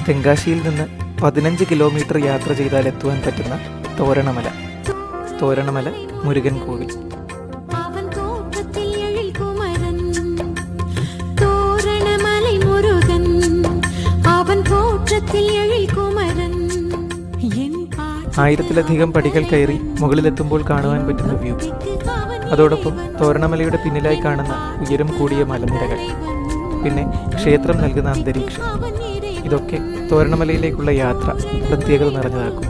തെങ്കാശിയിൽ നിന്ന് 15 കിലോമീറ്റർ യാത്ര ചെയ്താൽ എത്തുവാൻ പറ്റുന്ന തോരണമല മുരുകൻ കോവിൽ. ആയിരത്തിലധികം പടികൾ കയറി മുകളിലെത്തുമ്പോൾ കാണുവാൻ പറ്റുന്ന വ്യൂ, അതോടൊപ്പം തോരണമലയുടെ പിന്നിലായി കാണുന്ന ഉയരം കൂടിയ മലനിരകൾ, പിന്നെ ക്ഷേത്രം നൽകുന്ന അന്തരീക്ഷം, ഇതൊക്കെ തോരണമലയിലേക്കുള്ള യാത്ര പ്രത്യേകത നിറഞ്ഞതാക്കും.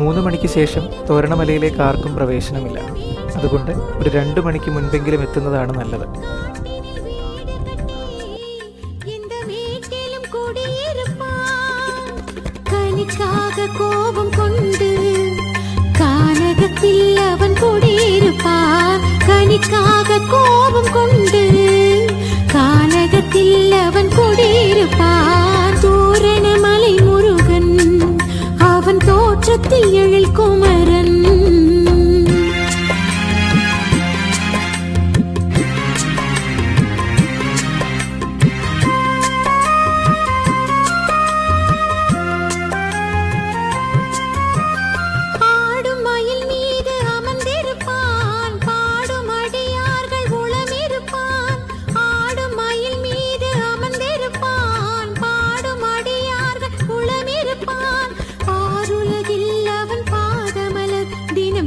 മൂന്ന് മണിക്ക് ശേഷം തോരണമലയിലേക്ക് ആർക്കും പ്രവേശനമില്ല. അതുകൊണ്ട് ഒരു 2 മണിക്ക് മുൻപെങ്കിലും എത്തുന്നതാണ് നല്ലത്. கோபம் கொண்டு கானகத்தில் அவன் குடியிருப்பான். கனிக்காக கோபம் கொண்டு கானகத்தில் அவன் குடியிருப்பான். தோரணமலை முருகன் அவன் தோற்றத்தில் எழில் குமரன்.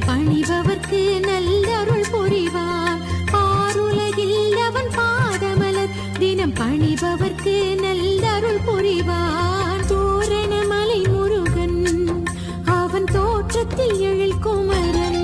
பணிபவர்க்கு நல்லருள் புரிவான். பாருலகில் அவன் பாதமலர் தினம் பணிபவர்க்கு நல்லருள் புரிவான். தோரணமலை முருகன் அவன் தோற்றத்தில் எழில் குமரன்.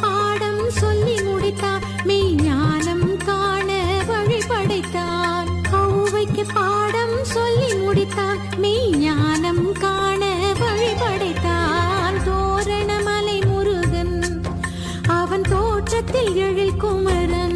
பாடம் சொல்லி முடித்தான், மெய்ஞானம் காண வழி படைத்தான். ஔவைக்கு பாடம் சொல்லி முடித்தான், மெய்ஞானம் காண வழி படைத்தான். தோரணமலை முருகன் அவன் தோற்றத்தில் எழில் குமரன்.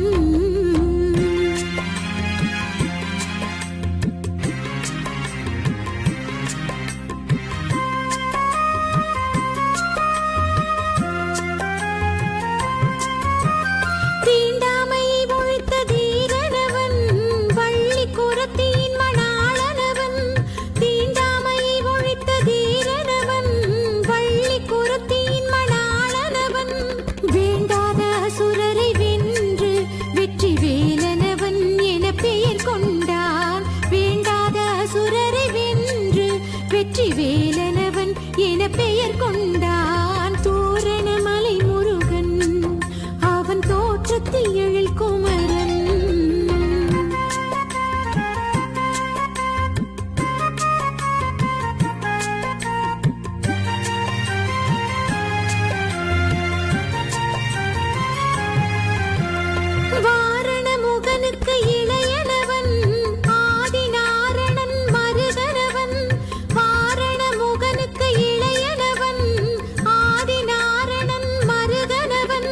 வேலனவன் என பெயர் கொண்டான். தோரணமலை முருகன் அவன் தோற்றத்தில் எழில் குமரன். வாரணமுகனுக்கு இளையனவன் ஆதிநாரணன் மருதனவன். வாரணமுகனுக்கு இளையனவன் ஆதிநாரணன் மருதனவன்.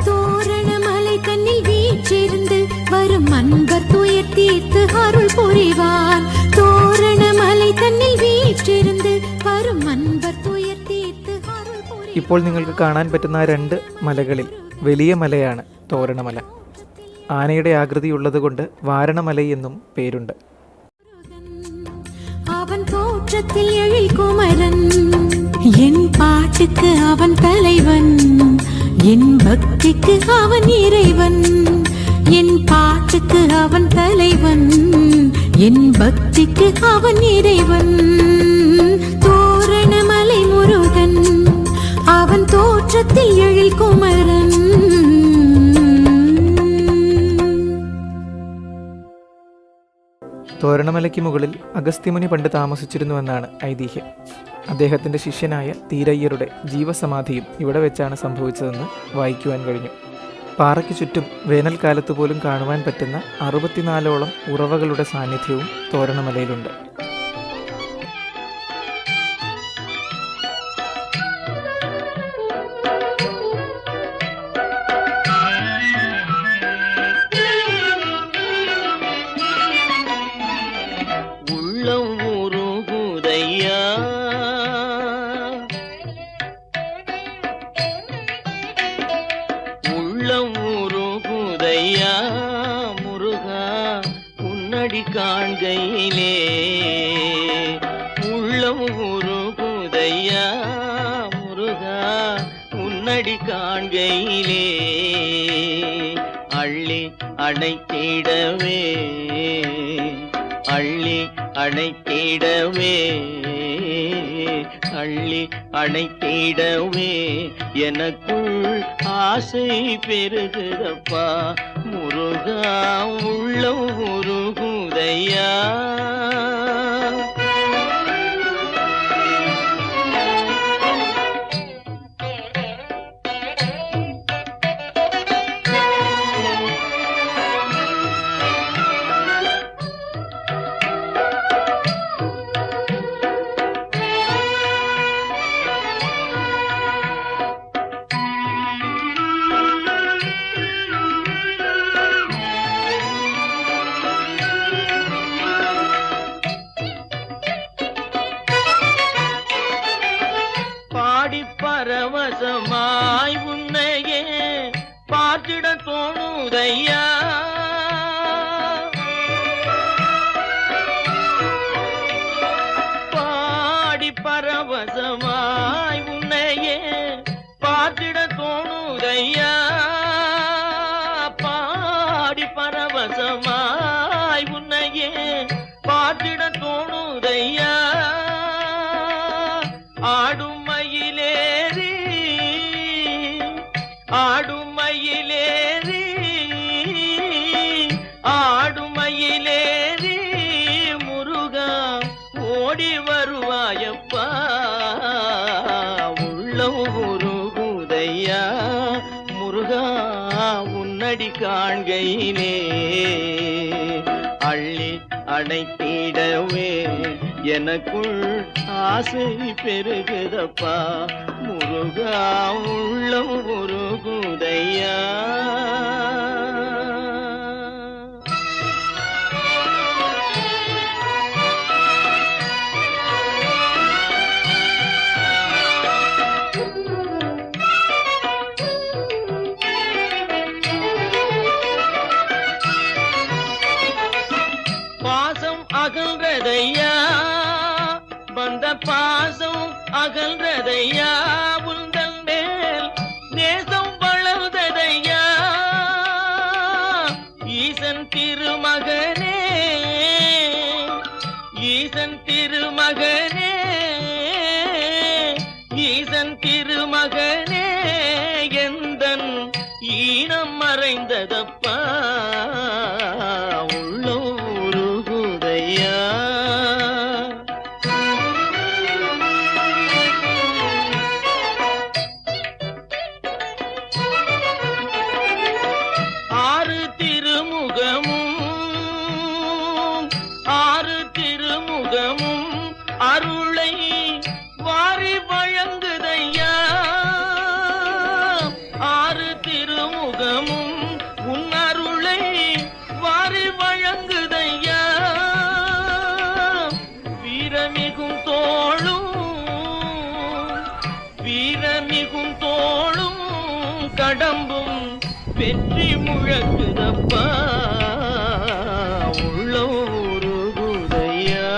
தோரணமலை தன்னில் வீற்றிருந்து வரும் அன்பர் துயர் தீர்த்து அருள் புரிவான். தோரணமலை தன்னில் വീற்றிருந்து വരും അൻപർ തുയർ തീർത്ത് അരുൾ പുരി. ഇപ്പോൾ നിങ്ങൾക്ക് കാണാൻ പറ്റുന്ന 2 മലകളിൽ വലിയ മലയാണ് തോരണമല. ആനയുടെ ആകൃതിയുള്ളത് കൊണ്ട് വാരണമല എന്നും പേരുണ്ട്. അവൻ തോற்றത്തിൽ എഴിൽ കുമരൻ. എൻ പാട്ടുക്ക് അവൻ തലൈവൻ, എൻ ഭക്തിക്ക് അവൻ ഇறைவன். എൻ പാട്ടുക്ക് അവൻ തലൈവൻ, എൻ ഭക്തിക്ക് അവൻ ഇறைவன். തോരണമலை മുരുകൻ അവൻ തോற்றത്തിൽ എഴിൽ കുമരൻ. തോരണമലയ്ക്ക് മുകളിൽ അഗസ്ത്യമുനി പണ്ട് താമസിച്ചിരുന്നുവെന്നാണ് ഐതിഹ്യം. അദ്ദേഹത്തിൻ്റെ ശിഷ്യനായ തീരയ്യരുടെ ജീവസമാധിയും ഇവിടെ വെച്ചാണ് സംഭവിച്ചതെന്ന് വായിക്കുവാൻ കഴിഞ്ഞു. പാറയ്ക്ക് ചുറ്റും വേനൽക്കാലത്ത് പോലും കാണുവാൻ പറ്റുന്ന 64ഓളം ഉറവകളുടെ സാന്നിധ്യവും തോരണമലയിലുണ്ട്. காண்கையிலே உள்ளம் உருகுதையா முருகா உன்னடி காண்கையிலே அள்ளி அணைத்திடவே அள்ளி அணைத்திடவே அள்ளி அணைத்திடவே எனக்குள் ஆசை பெருகுதப்பா முருகா உள்ளம் உருகுதையா. பரவசமாய் உன்னையே பார்த்திட தோணுதையா பாடி பரவசமாய் உன்னையே பார்த்திட தோணுதையா பாடி பரவசமாய் உன்னையே பார்த்திட தோணுதையா ஆடும் மயிலேறி ஆடும் மயிலேறி ஆடும் மயிலேறி முருகா ஓடி வருவாயப்பா உள்ளம் உருகுதையா முருகா உன்னடி காண்கையிலே அள்ளி அணைத்திடவே எனக்குள் ஆசை பெருகுதப்பா முருகா உள்ளம் உருகுதையா. பாசம் அகல்றதையா வந்த பாசம் அகல்றதையா உந்தன் மேல் நேசம் வளர்ந்ததையா ஈசன் திருமகனே ஈசன் திருமகனே ஈசன் திருமகனே எந்தன் ஈனம் மறைந்ததப்பா உள்ளம் உருகுதையா. ஆறு திருமுகமும் அருளை வாரி வழங்குதையா ஆறு திருமுகமும் உன் அருளை வாரி வழங்குதையா வீரமிகும் தோளும் கடம்பும் வெற்றி முழக்குதப்பா உள்ளம் உருகுதையா.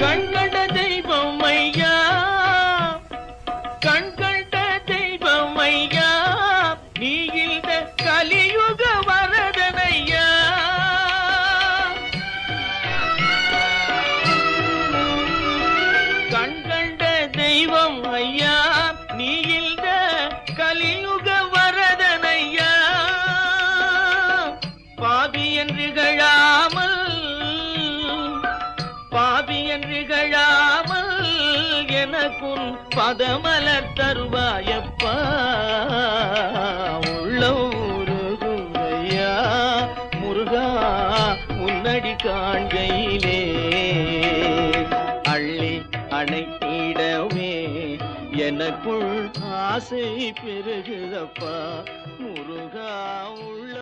கண்கண்ட தெய்வம் பாவி என்று கழாமல் எனக்குன் பதமலர் தருவாயப்பா உள்ளூருகுதையா முருகா உன்னடி காண்கையிலே அள்ளி அணைத்திடவே எனக்குள் ஆசை பெருகுதப்பா முருகா உள்ள